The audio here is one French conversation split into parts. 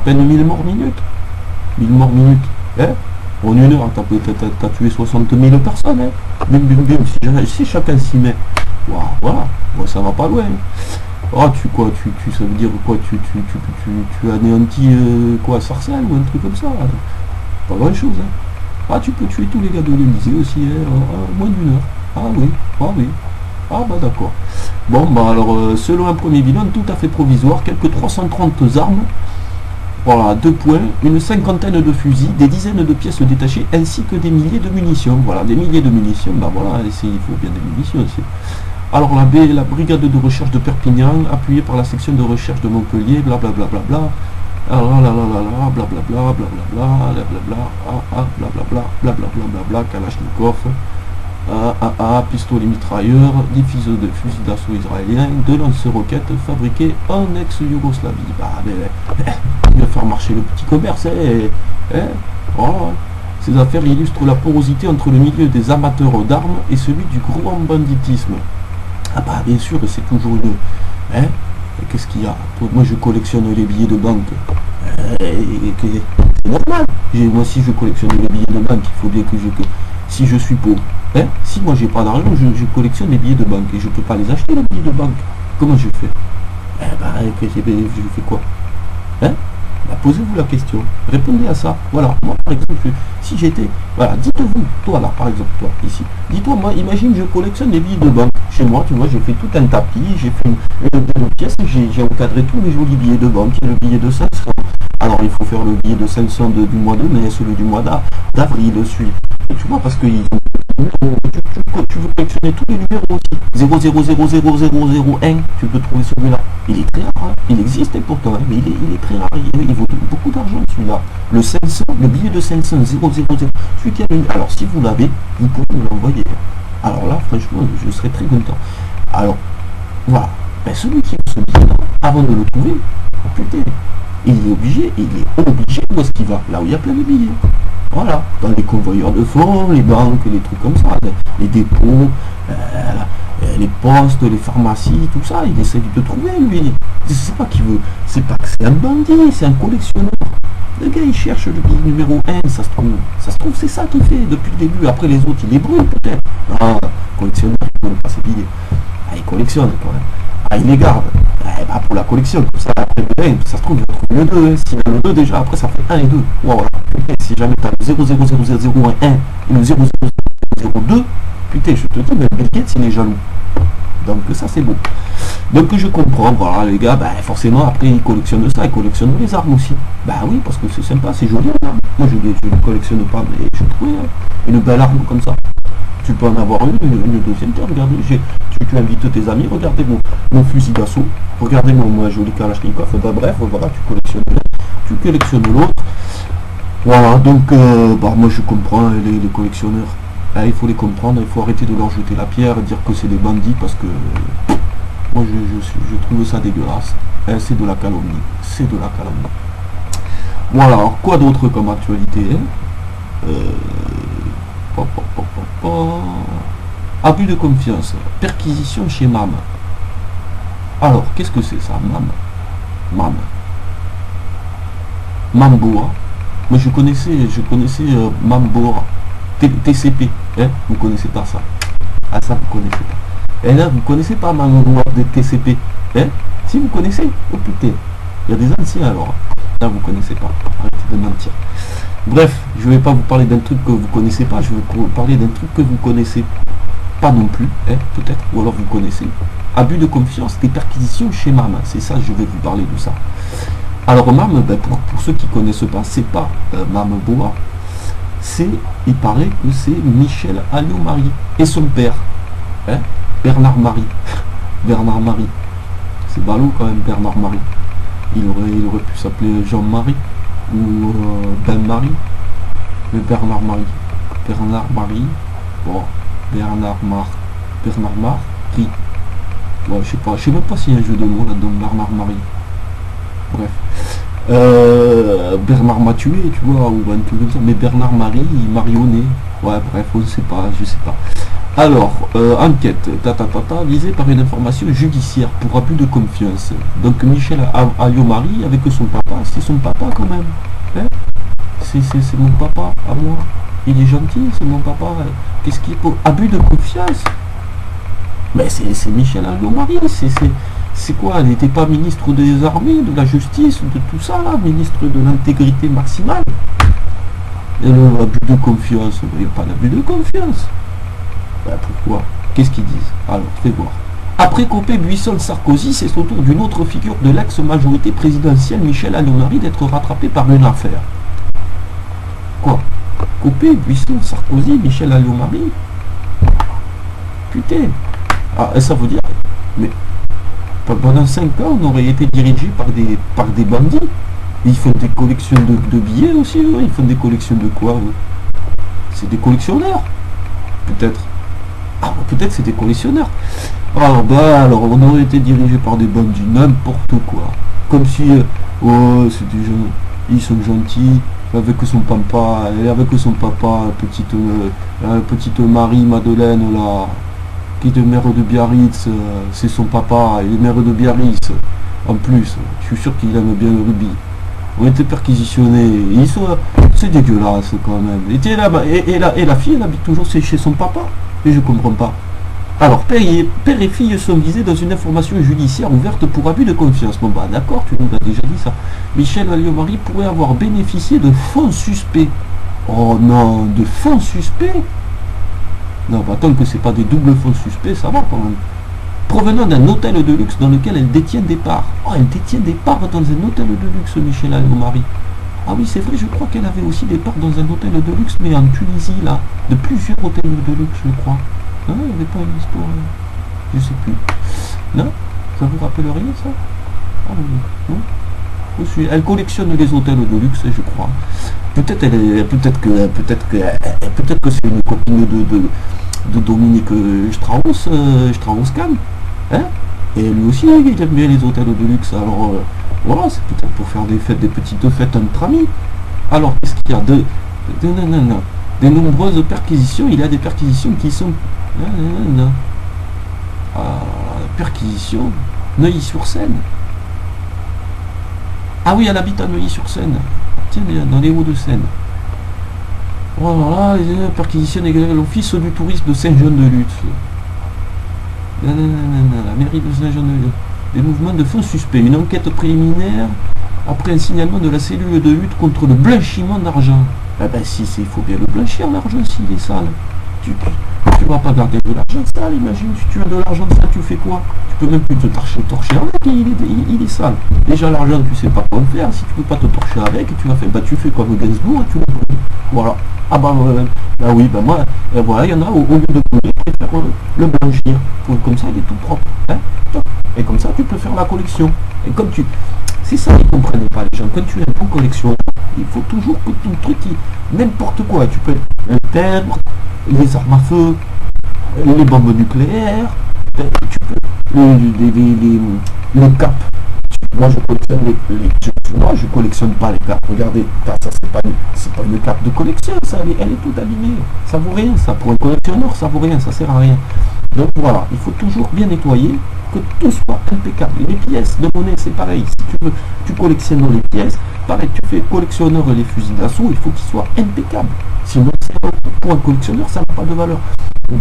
peine 1000 morts minutes. 1000 morts minutes. Hein? En une heure, t'as tué 60 000 personnes. Hein? Bim, bim, bim. Si chacun s'y met. Wow, voilà. Bon, ça va pas loin. Ah, ça veut dire quoi? Tu anéantis quoi, Sarcelles ou un truc comme ça? Pas grand chose. Hein? Ah, tu peux tuer tous les gars de l'Élysée aussi, hein, moins d'une heure. Ah oui, ah oui. Ah bah d'accord. Bon, bah alors, selon un premier bilan tout à fait provisoire, quelques 330 armes, voilà, 2 points, une cinquantaine de fusils, des dizaines de pièces détachées, ainsi que des milliers de munitions. Voilà, des milliers de munitions, bah voilà, il faut bien des munitions aussi. Alors la brigade de recherche de Perpignan, appuyée par la section de recherche de Montpellier, blablabla, blablabla, blablabla, Kalachnikov, pistolet mitrailleur, des fusils d'assaut israéliens, de lance-roquettes fabriqués en ex-Yougoslavie. Bah, il va faire marcher le petit commerce, voilà. Ces affaires illustrent la porosité entre le milieu des amateurs d'armes et celui du grand banditisme. Ah bah bien sûr, c'est toujours une... Hein? Qu'est-ce qu'il y a? Moi je collectionne les billets de banque. C'est normal. Moi si je collectionne les billets de banque, il faut bien que si je suis pauvre, hein? Si moi j'ai pas d'argent, je collectionne les billets de banque et je peux pas les acheter les billets de banque. Comment je fais? Je fais quoi? Hein? Bah, posez-vous la question, répondez à ça. Voilà, moi par exemple, si j'étais, voilà, dites-vous, toi là par exemple, toi ici, dis-toi, moi imagine je collectionne les billets de banque. Chez moi, tu vois, j'ai fait tout un tapis, j'ai fait une pièce, j'ai encadré tous les jolis billets de banque, et le billet de 500. Alors il faut faire le billet de 500 du mois de mai, celui du mois d'avril, celui. Et tu vois, parce que tu veux collectionner tous les numéros aussi. 000001, tu peux trouver celui-là. Il est très rare, hein. Il existe pourtant, hein, mais il est très rare. Il vaut beaucoup d'argent celui-là. Le 500, le billet de 500, 000. Celui qui a une... Alors si vous l'avez, vous pouvez me l'envoyer. Alors là, franchement, je serais très content. Alors, voilà. Ben, celui qui a ce billet-là, avant de le trouver, putain, il est obligé où est-ce qu'il va? Là où il y a plein de billets. Voilà, dans les convoyeurs de fonds, les banques, les trucs comme ça, les dépôts, les postes, les pharmacies, tout ça, il essaie de trouver, lui. C'est pas qu'il veut, c'est pas que c'est un bandit, c'est un collectionneur. Le gars, il cherche le billet numéro 1, ça se trouve, c'est ça qu'il fait depuis le début. Après les autres, il les brûle peut-être. Ah, collectionneur, il ne pas ses billets. Ah, il collectionne quand même. Ah, il les garde. Bah, pour la collection, comme ça, après le 1, ça se trouve, il va trouver le 2. S'il a le 2 déjà, après ça fait 1 et 2. Voilà. Si jamais tu as le 00001 et le 00002, putain, je te dis, mais Bill Gates, il est jaloux. Donc ça, c'est beau. Donc je comprends, voilà, les gars, bah, forcément, après, ils collectionnent ça, ils collectionnent les armes aussi. Bah oui, parce que c'est sympa, c'est joli, l'arme. Moi, je ne collectionne pas, mais je trouve une belle arme comme ça. Tu peux en avoir une deuxième, regardez, tu invites tes amis, regardez mon fusil d'assaut, regardez mon joli Kalachnikov, bah bref, voilà, tu collectionnes l'autre. Voilà, donc moi je comprends les collectionneurs. Il faut les comprendre, il faut arrêter de leur jeter la pierre, dire que c'est des bandits, parce que moi je trouve ça dégueulasse. C'est de la calomnie, c'est de la calomnie. Voilà, alors quoi d'autre comme actualité, abus de confiance, perquisition chez MAM. Alors, qu'est-ce que c'est ça, MAM Mamboa. Moi je connaissais Mamboa. TCP, hein, vous connaissez pas ça. Ah ça vous connaissez pas. Et là vous connaissez pas Mamboa de TCP, hein? Si vous connaissez, oh putain, il y a des anciens alors. Là vous connaissez pas. Arrêtez de mentir. Bref, je vais pas vous parler d'un truc que vous connaissez pas, je vais vous parler d'un truc que vous connaissez pas non plus, hein, peut-être, ou alors vous connaissez. Abus de confiance, des perquisitions chez MAM, c'est ça, je vais vous parler de ça. Alors MAM, pour ceux qui connaissent pas, c'est pas Mamboa, il paraît que c'est Michel Alliot-Marie et son père, hein, Bernard Marie. Bernard Marie, c'est ballot quand même, Bernard Marie. Il aurait pu s'appeler Jean-Marie ou Ben-Marie, mais Bernard Marie. Bon, Bernard Marie. Bon, je sais même pas s'il y a un jeu de mots là-dedans, Bernard Marie. Bref. Bernard m'a tué, tu vois, ou un truc comme ça, mais Bernard Marie, il marionné. Ouais, bref, je sais pas. Alors, enquête, visée par une information judiciaire pour abus de confiance. Donc Michel Alliot-Marie avec son papa, c'est son papa quand même. Hein, c'est mon papa à moi. Il est gentil, c'est mon papa. Qu'est-ce qu'il faut? Abus de confiance? Mais c'est Michel Alliot-Marie, c'est quoi? Elle n'était pas ministre des armées, de la justice, de tout ça, là, ministre de l'intégrité maximale. Et abus de confiance, il n'y a pas d'abus de confiance. Ben pourquoi? Qu'est-ce qu'ils disent? Alors, fais voir. Après Copé, Buisson, Sarkozy, c'est au tour d'une autre figure de l'ex-majorité présidentielle, Michel Alliot-Marie, d'être rattrapé par une affaire. Quoi? Copé, Buisson, Sarkozy, Michel Alliot-Marie? Putain. Ah, ça veut dire... Mais pendant 5 ans, on aurait été dirigé par des bandits. Ils font des collections de billets aussi, eux. Ils font des collections de quoi, eux? C'est des collectionneurs. Peut-être. Ah, peut-être c'est des collectionneurs. Alors, on aurait été dirigé par des bandits, n'importe quoi. Comme si, oh, c'est des gens, ils sont gentils, avec son papa, petite Marie-Madeleine, là, qui est maire de Biarritz, c'est son papa, il est maire de Biarritz. En plus, je suis sûr qu'il aime bien le rugby. On était perquisitionnés, c'est dégueulasse quand même. Et la fille, elle habite toujours chez son papa. Et je comprends pas. Alors, père et fille sont visés dans une information judiciaire ouverte pour abus de confiance. Bon bah d'accord, tu nous as déjà dit ça. Michel Alliot-Marie pourrait avoir bénéficié de fonds suspects. Oh non, de fonds suspects? Non, bah, tant que c'est pas des doubles fonds suspects, ça va quand même. Provenant d'un hôtel de luxe dans lequel elle détient des parts. Oh, elle détient des parts dans un hôtel de luxe, Michel Alliot-Marie. Ah oui, c'est vrai, je crois qu'elle avait aussi des parts dans un hôtel de luxe, mais en Tunisie, là. De plusieurs hôtels de luxe, je crois. Non, il n'y avait pas une histoire... Je sais plus. Non? Ça vous rappelle rien, ça? Ah oui, non? Elle collectionne les hôtels de luxe, je crois. Peut-être que c'est une copine de Dominique Strauss-Kahn. Hein? Et lui aussi, il aime bien les hôtels de luxe. Alors, voilà, c'est peut-être pour faire des petites fêtes entre amis. Alors, qu'est-ce qu'il y a de nombreuses perquisitions? Il y a des perquisitions qui sont... perquisition, Neuilly-sur-Seine. Ah oui, elle habite à Neuilly-sur-Seine. Tiens, dans les Hauts-de-Seine. Voilà, les perquisitions égale l'office du tourisme de Saint-Jean-de-Luz. La mairie de Saint-Jean-de-Luz. Des mouvements de fonds suspects. Une enquête préliminaire après un signalement de la cellule de lutte contre le blanchiment d'argent. Ah ben si, il faut bien le blanchir l'argent s'il est sale. Tu vas pas garder de l'argent sale, imagine, si tu as de l'argent sale, tu fais quoi? Tu peux même plus te torcher avec, il est sale. Déjà l'argent, tu sais pas quoi en faire, si tu peux pas te torcher avec, tu fais comme Gainsbourg, tu le brûles. Voilà. Ah bah oui, bah moi, voilà, il y en a, au lieu de brûler, je préfère le blanchir. Comme ça, il est tout propre. Hein, et comme ça, tu peux faire la collection. Et comme tu... C'est ça, ils comprennent pas les gens. Quand tu es un bon collection, il faut toujours que ton truc, n'importe quoi. Tu peux un timbre, les armes à feu, les bombes nucléaires, tu peux, les capes. Moi je collectionne pas les capes. Regardez, ça c'est pas une cape de collection, ça, elle est toute abîmée. Ça vaut rien, ça. Pour un collectionneur, ça vaut rien, ça sert à rien. Donc voilà, il faut toujours bien nettoyer, que tout soit impeccable. Les pièces de monnaie, c'est pareil. Si tu collectionnes les pièces, pareil, tu fais collectionneur les fusils d'assaut, il faut qu'ils soient impeccables. Sinon, pour un collectionneur, ça n'a pas de valeur.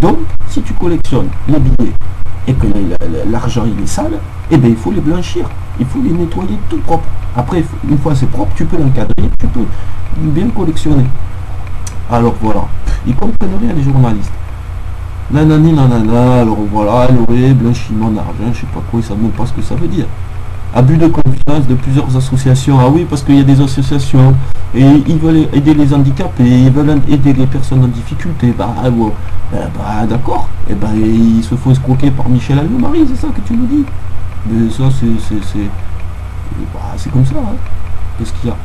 Donc, si tu collectionnes les billets et que l'argent il est sale, eh bien il faut les blanchir, il faut les nettoyer tout propre. Après, une fois c'est propre, tu peux l'encadrer, tu peux bien collectionner. Alors voilà, ils comprennent rien les journalistes. Alors voilà, elle aurait blanchiment d'argent, je sais pas quoi, ils savent même pas ce que ça veut dire. Abus de confiance de plusieurs associations. Ah oui, parce qu'il y a des associations et ils veulent aider les handicapés, ils veulent aider les personnes en difficulté. D'accord. Et ils se font escroquer par Michel Alliot-Marie, c'est ça que tu nous dis? Mais ça, c'est comme ça. Hein. Qu'est-ce qu'il y a?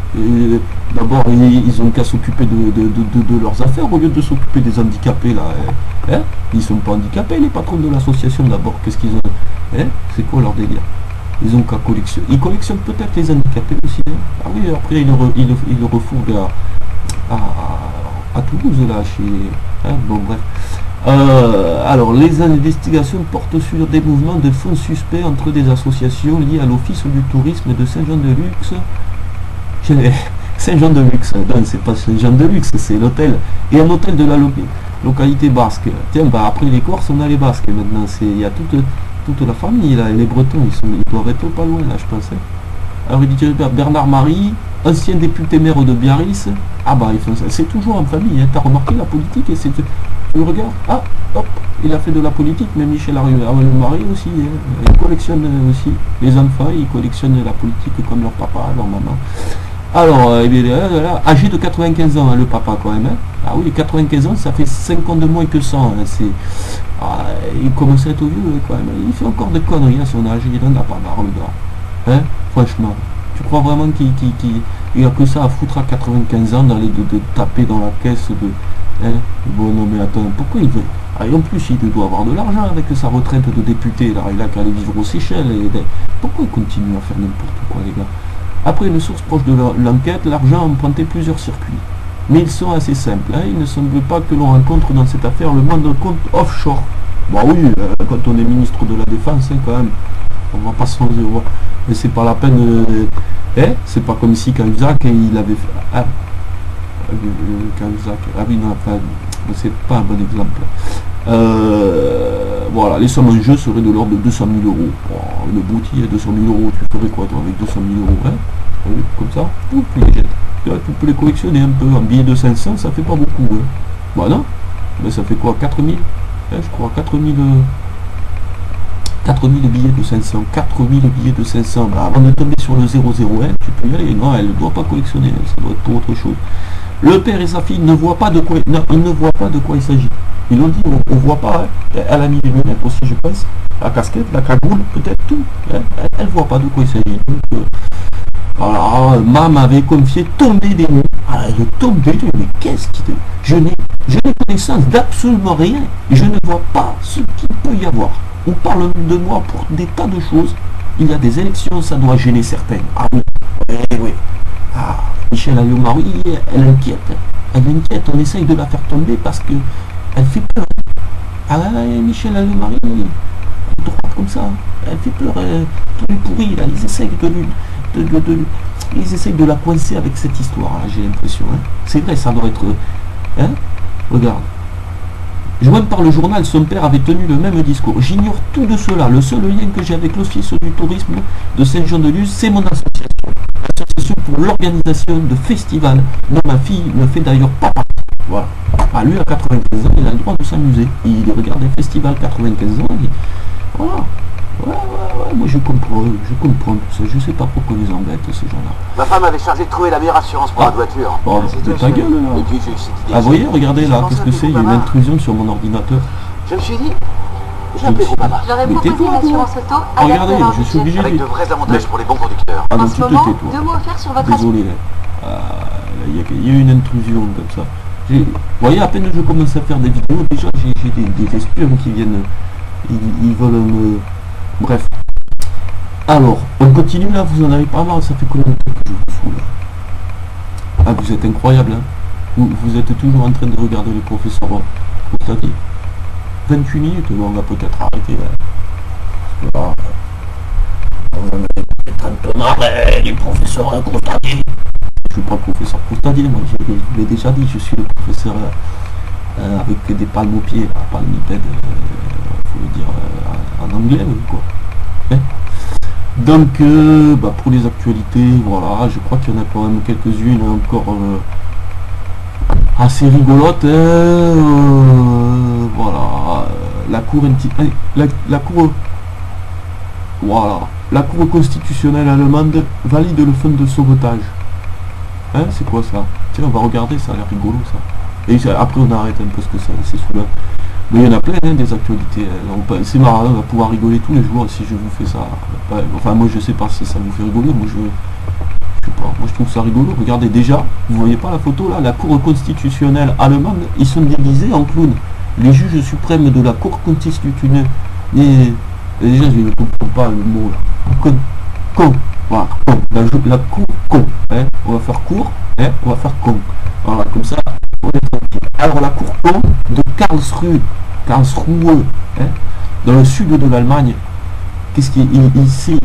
D'abord, ils ont qu'à s'occuper de leurs affaires au lieu de s'occuper des handicapés là. Hein? Ils sont pas handicapés, les patrons de l'association d'abord. Qu'est-ce qu'ils ont? Hein? C'est quoi leur délire? Ils ont qu'à collectionner. Ils collectionnent peut-être les handicapés aussi. Hein. Ah oui, après ils le refourguent à Toulouse là, chez. Hein, bon bref. Alors, les investigations portent sur des mouvements de fonds suspects entre des associations liées à l'Office du tourisme de Saint-Jean-de-Luz. Saint-Jean-de-Luz, non, c'est pas Saint-Jean-de-Luz, c'est l'hôtel. Et un hôtel de la localité basque. Tiens, bah, après les Corses, on a les Basques maintenant. Il y a toute la famille, là. Les Bretons, ils doivent être pas loin, là, je pense. Alors, il dit Bernard Marie, ancien député maire de Biarritz. Ah bah, c'est toujours en famille. Hein. T'as remarqué la politique et c'est... Tu regardes, ah, hop, il a fait de la politique, mais Michel Marie aussi, hein. Il collectionne aussi les enfants, il collectionne la politique comme leur papa, leur maman. Alors, âgé de 95 ans, hein, le papa quand même. Hein. Ah oui, 95 ans, ça fait 5 ans de moins que 100. Hein. Il commence à être vieux quand même. Il fait encore des conneries à son âge, il n'en a pas marre, le gars. Hein, franchement. Tu crois vraiment qu'il n'y a que ça à foutre à 95 ans d'aller de taper dans la caisse de... Hein? Bon, non mais attends, pourquoi il veut... Ah, et en plus, il doit avoir de l'argent avec sa retraite de député, là, il a qu'à aller vivre aux Seychelles. Pourquoi il continue à faire n'importe quoi, les gars? Après une source proche de l'enquête, l'argent a emprunté plusieurs circuits. Mais ils sont assez simples. Hein? Il ne semble pas que l'on rencontre dans cette affaire le monde de compte offshore. Bah oui, quand on est ministre de la Défense, hein, quand même, on va pas se voir. Mais c'est pas la peine... c'est pas comme si Cahuzac, il avait fait... Ah oui, non, enfin, c'est pas un bon exemple. Voilà, les sommes en jeu seraient de l'ordre de 200 000 euros. Oh, le bouti à 200 000 euros, tu ferais quoi toi avec 200 000 euros, hein? Comme ça, tu les jettes. Tu peux les collectionner un peu. En billets de 500, ça fait pas beaucoup. Hein. Bah non, mais ça fait quoi, 4 000, hein, je crois, 4 000 billets de 500, 4 000 billets de 500, bah, avant de tomber sur le 001, tu peux y aller. Non, elle ne doit pas collectionner, ça doit être pour autre chose. Le père et sa fille ne voient pas de quoi, non, ils ne voient pas de quoi il s'agit. Ils l'ont dit, on ne voit pas. Hein. Elle a mis les lunettes aussi, je pense. La casquette, la cagoule, peut-être tout. Hein. Elle ne voit pas de quoi il s'agit. Alors, Mam avait confié tomber des nues. Ah, je tombe des nues, mais qu'est-ce qui te... Je n'ai connaissance d'absolument rien. Je ne vois pas ce qu'il peut y avoir. On parle de moi pour des tas de choses. Il y a des élections, ça doit gêner certaines. Ah oui, oui. Ah, Michel Alliot-Marie, elle inquiète. Elle inquiète, on essaye de la faire tomber parce que elle fait peur. Ah Michel Alliot-Marie, elle est droite comme ça. Elle fait peur. Tout est pourri, là. Ils essayent de la coincer avec cette histoire, là, j'ai l'impression. Hein. C'est vrai, ça doit être... Hein. Regarde. Joint par le journal, son père avait tenu le même discours. J'ignore tout de cela. Le seul lien que j'ai avec l'Office du tourisme de Saint-Jean-de-Luz, c'est mon association. L'association pour l'organisation de festivals dont ma fille ne fait d'ailleurs pas partie. Voilà. Ah, lui, à 95 ans, il a le droit de s'amuser. Il regarde des festivals 95 ans. Voilà. Ouais, moi je comprends tout ça. Je sais pas pourquoi ils embêtent ces gens-là. Ma femme avait chargé de trouver la meilleure assurance pour la voiture. Oh, c'est ta gueule là. Et puis j'ai eu cette idée. Ah, vous voyez, regardez là, qu'est-ce que c'est? Il y a une intrusion sur mon ordinateur. Je me suis dit, j'ai appelé vos papas. J'aurais proposé une assurance auto regardez, je suis obligé avec de vrais avantages pour les bons conducteurs. Ah non, en tu ce te moment, tais, toi. 2 mots offerts sur votre Désolé. Il y a eu une intrusion comme ça. Vous voyez, à peine je commence à faire des vidéos, déjà j'ai des espions qui viennent. Ils veulent me... Bref. Alors, on continue là, vous en avez pas marre, ça fait combien de temps que je vous fous là? Ah, vous êtes incroyable, hein. Vous êtes toujours en train de regarder les professeurs Courtadier. 28 minutes, bon, on va peut-être arrêter là. Parce que là, vous en avez peut-être un peu marre, les professeurs Courtadier. Je suis pas le professeur Courtadier, moi, je l'ai déjà dit, je suis le professeur avec des palmes aux pieds, palmipède, faut le dire en anglais, quoi. Hein? Donc, pour les actualités, voilà, je crois qu'il y en a quand même quelques-unes encore assez rigolotes. Voilà, la cour constitutionnelle allemande valide le fonds de sauvetage. Hein, c'est quoi ça? Tiens, on va regarder, ça a l'air rigolo ça. Et après on arrête un peu ce que c'est sous là. Mais il y en a plein, hein, des actualités. C'est marrant, on va pouvoir rigoler tous les jours si je vous fais ça. Enfin, moi je sais pas si ça vous fait rigoler, moi je sais pas, moi je trouve ça rigolo. Regardez déjà, vous voyez pas la photo là, la Cour constitutionnelle allemande, ils sont déguisés en clowns. Les juges suprêmes de la Cour constitutionnelle. Et déjà je ne comprends pas le mot là. Con. Voilà, con. La cour con. Hein, on va faire court, hein, on va faire con. Voilà, comme ça, on est tranquille. Alors la cour con de Karlsruhe Karlsruhe, hein, dans le sud de l'Allemagne. Qu'est-ce qu'ils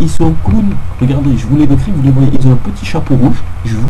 ils sont clowns. Regardez, je vous les décris, vous les voyez, ils ont un petit chapeau rouge. Je vous